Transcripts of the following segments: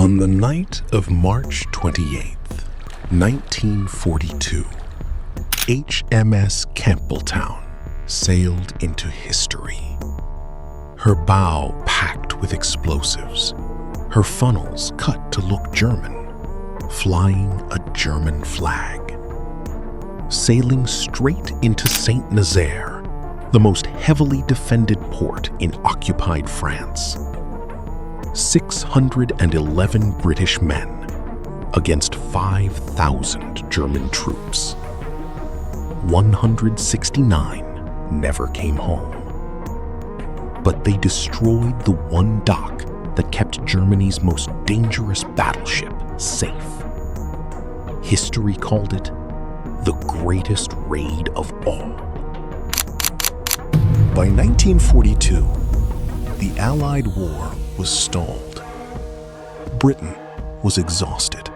On the night of March 28th, 1942, HMS Campbeltown sailed into history. Her bow packed with explosives, her funnels cut to look German, flying a German flag. Sailing straight into Saint-Nazaire, the most heavily defended port in occupied France. 611 British men against 5,000 German troops. 169 never came home. But they destroyed the one dock that kept Germany's most dangerous battleship safe. History called it the greatest raid of all. By 1942, the Allied war was stalled. Britain was exhausted.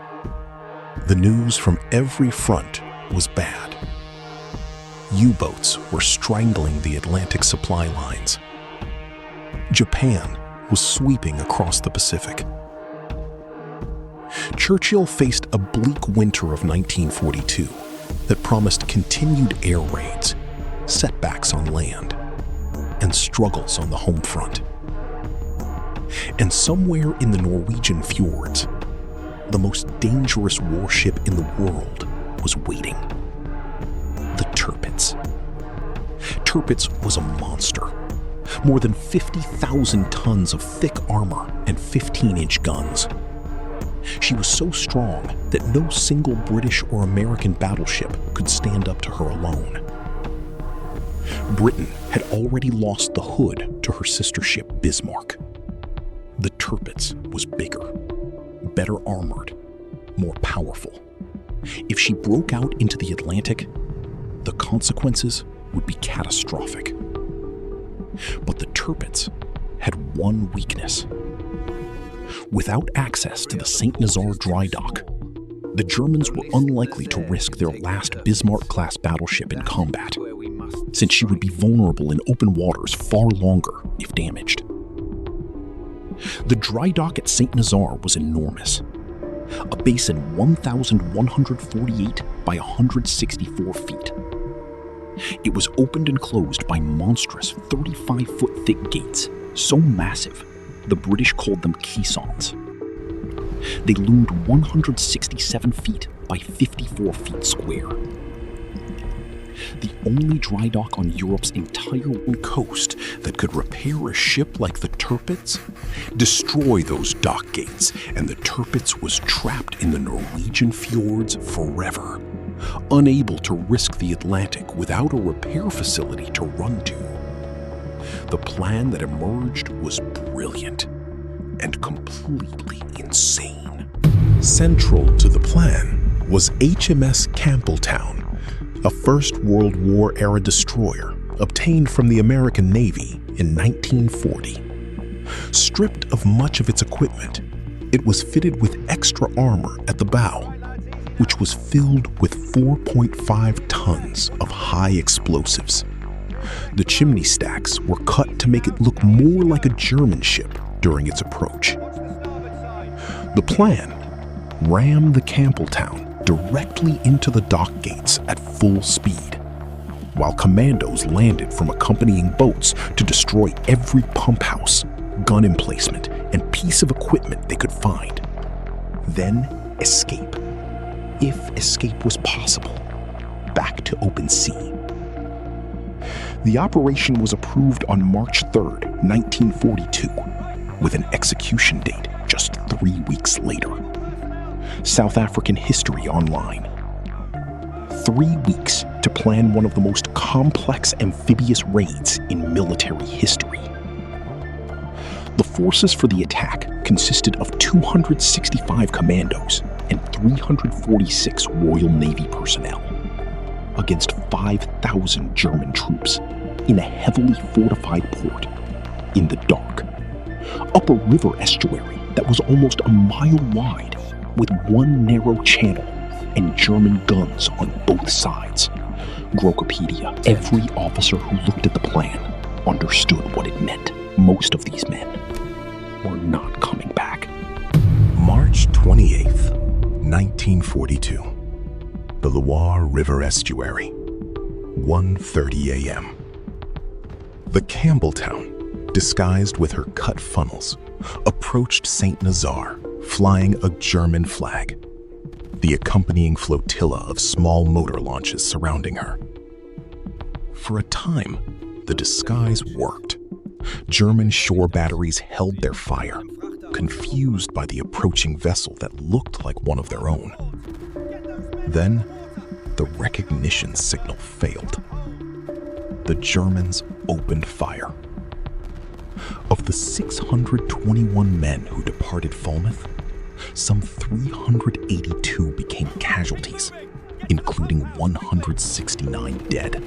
The news from every front was bad. U-boats were strangling the Atlantic supply lines. Japan was sweeping across the Pacific. Churchill faced a bleak winter of 1942 that promised continued air raids, setbacks on land, and struggles on the home front. And somewhere in the Norwegian fjords, the most dangerous warship in the world was waiting. The Tirpitz. Tirpitz was a monster. More than 50,000 tons of thick armor and 15-inch guns. She was so strong that no single British or American battleship could stand up to her alone. Britain had already lost the hood to her sister ship Bismarck. The Tirpitz was bigger, better armored, more powerful. If she broke out into the Atlantic, the consequences would be catastrophic. But the Tirpitz had one weakness. Without access to the Saint-Nazaire dry dock, the Germans were unlikely to risk their last Bismarck-class battleship in combat, since she would be vulnerable in open waters far longer if damaged. The dry dock at Saint-Nazaire was enormous, a basin 1,148 by 164 feet. It was opened and closed by monstrous 35-foot thick gates, so massive the British called them caissons. They loomed 167 feet by 54 feet square. The only dry dock on Europe's entire coast that could repair a ship like the Tirpitz, destroy those dock gates, and the Tirpitz was trapped in the Norwegian fjords forever, unable to risk the Atlantic without a repair facility to run to. The plan that emerged was brilliant and completely insane. Central to the plan was HMS Campbeltown, a First World War-era destroyer obtained from the American Navy in 1940. Stripped of much of its equipment, it was fitted with extra armor at the bow, which was filled with 4.5 tons of high explosives. The chimney stacks were cut to make it look more like a German ship during its approach. The plan: ram the Campbeltown directly into the dock gates at full speed, while commandos landed from accompanying boats to destroy every pump house, gun emplacement, and piece of equipment they could find. Then escape, if escape was possible, back to open sea. The operation was approved on March 3rd, 1942, with an execution date just 3 weeks later. South African History Online. 3 weeks to plan one of the most complex amphibious raids in military history. The forces for the attack consisted of 265 commandos and 346 Royal Navy personnel, against 5,000 German troops in a heavily fortified port in the dark, up a river estuary that was almost a mile wide, with one narrow channel and German guns on both sides. Grokopedia. Every officer who looked at the plan understood what it meant. Most of these men were not coming back. March 28th, 1942. The Loire River Estuary, 1:30 a.m. The Campbeltown, disguised with her cut funnels, approached Saint-Nazaire, flying a German flag. The accompanying flotilla of small motor launches surrounding her. For a time, the disguise worked. German shore batteries held their fire, confused by the approaching vessel that looked like one of their own. Then, the recognition signal failed. The Germans opened fire. Of the 621 men who departed Falmouth, some 382 became casualties, including 169 dead.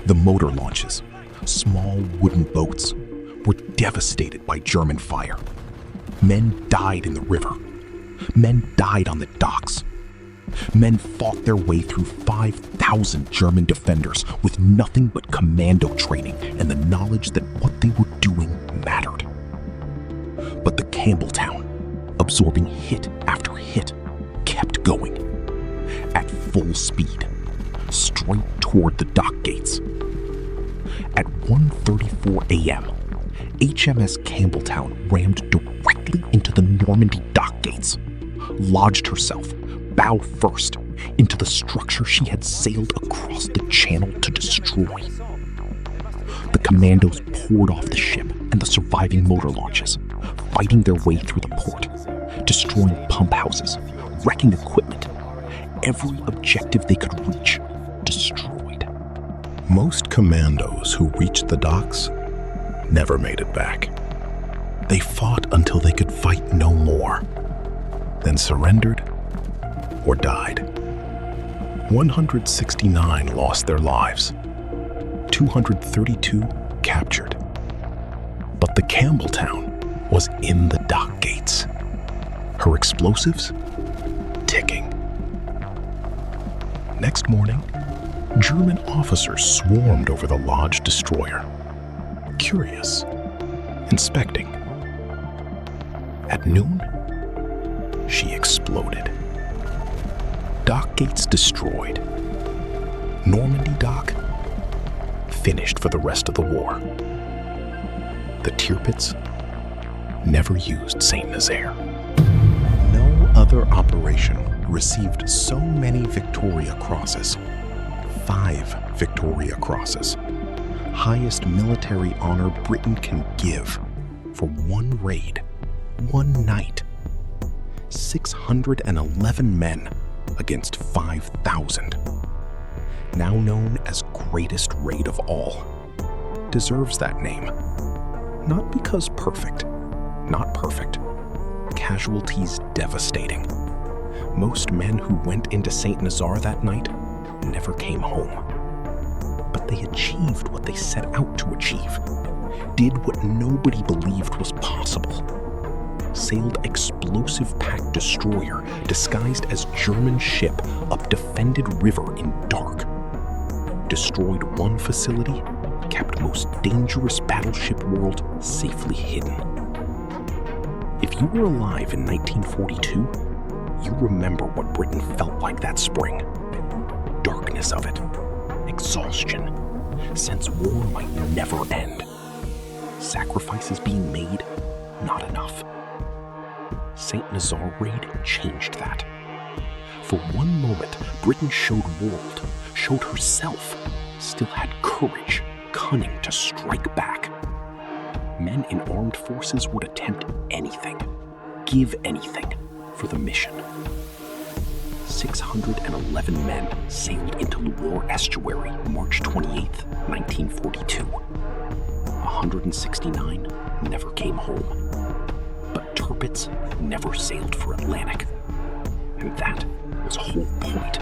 The motor launches, small wooden boats, were devastated by German fire. Men died in the river. Men died on the docks. Men fought their way through 5,000 German defenders with nothing but commando training and the knowledge that what they were doing mattered. But the Campbeltown, absorbing hit after hit, kept going at full speed, straight toward the dock gates. At 1:34 a.m., HMS Campbeltown rammed directly into the Normandy dock gates, lodged herself, bow first, into the structure she had sailed across the channel to destroy. The commandos poured off the ship and the surviving motor launches, fighting their way through the port, destroying pump houses, wrecking equipment. Every objective they could reach, destroyed. Most commandos who reached the docks never made it back. They fought until they could fight no more, then surrendered or died. 169 lost their lives, 232 captured. But the Campbeltown was in the dock gates, her explosives ticking. Next morning, German officers swarmed over the lodged destroyer, curious, inspecting. At noon, she exploded. Dock gates destroyed. Normandy dock finished for the rest of the war. The Tirpitz never used Saint-Nazaire. No other operation received so many Victoria Crosses. 5 Victoria Crosses. Highest military honor Britain can give for one raid, one night. 611 men against 5,000. Now known as greatest raid of all. Deserves that name. Not because perfect. Not perfect. Casualties devastating. Most men who went into Saint-Nazaire that night never came home. But they achieved what they set out to achieve. Did what nobody believed was possible. Sailed explosive-packed destroyer disguised as German ship up defended river in dark. Destroyed one facility, kept most dangerous battleship world safely hidden. If you were alive in 1942, you remember what Britain felt like that spring. Darkness of it, exhaustion, sense war might never end. Sacrifices being made, not enough. Saint-Nazaire raid changed that. For one moment, Britain showed world, showed herself, still had courage, cunning to strike back. Men in armed forces would attempt anything, give anything for the mission. 611 men sailed into Loire Estuary March 28, 1942. 169 never came home. But Tirpitz never sailed for Atlantic. And that was the whole point.